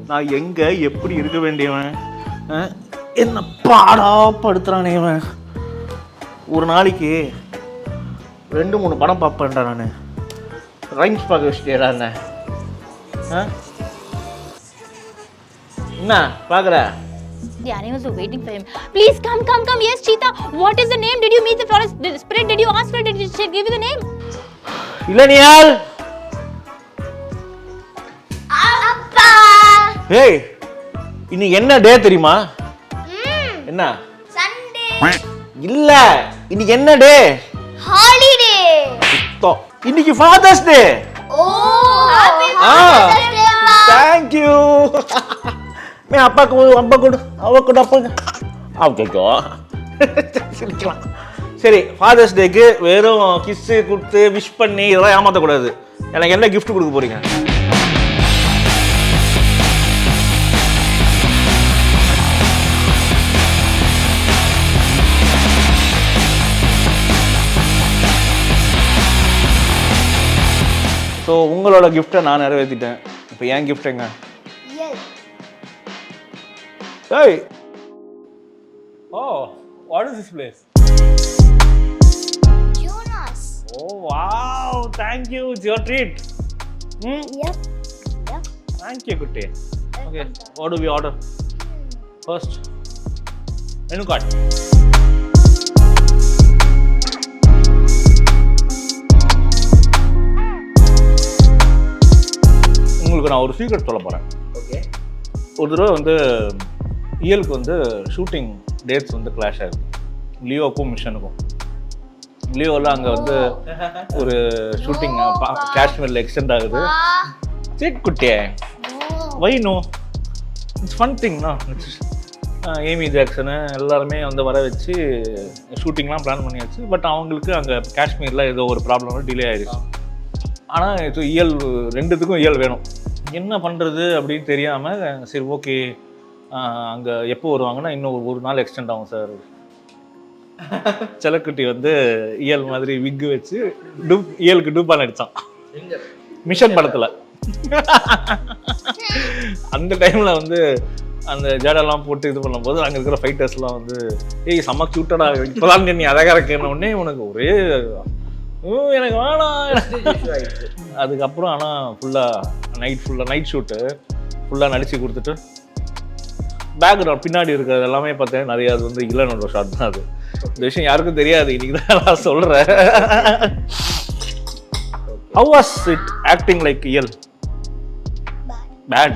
நான் எங்க எப்படி இருக்க வேண்டியவன், என்ன பாடா படுத்துறானே இவன். ஒரு நாளைக்கு 2-3 படம் பார்ப்பேன்டா நான். ரைம்ஸ் பார்க்க வச்சுட்டேடா என்ன. என்ன பார்க்குற? The animals were waiting for him. Please come. Yes, Cheetah. What is the name? Did you meet the forest spirit? Did you ask for it? Did she give you the name? இல்லனியால். அப்பா. ஏய், இன்னைக்கு என்ன டே தெரியுமா? என்ன? Sunday. இல்ல, இன்னைக்கு என்ன day? Holiday. இன்னைக்கு ஃபாதர்ஸ் டே. ஓ, happy Father's Day. Thank you. मैं அப்பா கூட அவ கூட அப்பா ஓகேக்கோ. சரி, ஃபாதர்ஸ் டேக்கு வெறும் கிஸ்ஸு கொடுத்து விஷ் பண்ணி இதெல்லாம் ஏமாற்றக்கூடாது. எனக்கு என்ன கிஃப்ட் கொடுக்க போறீங்க? ஸோ உங்களோட கிஃப்டை நான் நிறைவேற்றிட்டேன். இப்போ என் கிஃப்ட் எங்க? Hey. Oh, what is this place? Jonas. Oh wow, thank you. It's your treat. Yep. Thank you, Kutti. Okay, what do we order? First, menu card. உங்களுக்கு நான் ஒரு சீக்ரெட் சொல்ல போறேன். ஓகே. ஒரு தடவை வந்து இயலுக்கு வந்து ஷூட்டிங் டேட்ஸ் வந்து கிளாஷ் ஆகிருக்கும். லியோவுக்கும் மிஷனுக்கும். லியோவில் அங்கே வந்து ஒரு ஷூட்டிங் காஷ்மீரில் எக்ஸ்டெண்ட் ஆகுது. சரி குட்டியே, வை நோ, இட்ஸ் ஃபன் திங்னா. ஏமி ஜாக்சனு எல்லாருமே வந்து வர வச்சு ஷூட்டிங்லாம் பிளான் பண்ணியாச்சு. பட் அவங்களுக்கு அங்கே காஷ்மீரில் ஏதோ ஒரு ப்ராப்ளம் டிலே ஆகிடுச்சு. ஆனால் இது இயல் ரெண்டுத்துக்கும் இயல் வேணும். என்ன பண்ணுறது அப்படின்னு தெரியாமல் சரி ஓகே அங்கே எப்போ வருவாங்கன்னா இன்னும் ஒரு நாள் எக்ஸ்டெண்ட் ஆகும் சார். செல்லக்குட்டி வந்து இயல் மாதிரி விக்கு வச்சு இயலுக்கு டூப்பான் அடித்தான் மிஷன் படத்தில். அந்த டைமில் வந்து அந்த ஜடெல்லாம் போட்டு இது பண்ணும்போது அங்கே இருக்கிற ஃபைட்டர்ஸ்லாம் வந்து ஏய் செம்ம க்யூட்டடா இப்போதான் நீ அழகாக இருக்கேன்னு உடனே உனக்கு ஒரே எனக்கு வேணாம். அதுக்கப்புறம் ஆனால் நைட் ஷூட்டு ஃபுல்லாக நடிச்சு கொடுத்துட்டு பேக்ரவுண்ட் பின்னாடி இருக்கிறது எல்லாமே பார்த்தேன் நிறைய அது வந்து இளனோட ஷாட் தான். அது இந்த விஷயம் யாருக்கும் தெரியாது, இன்னைக்கு தான் நான் சொல்கிறேன். How was it acting like இயல்? Bad.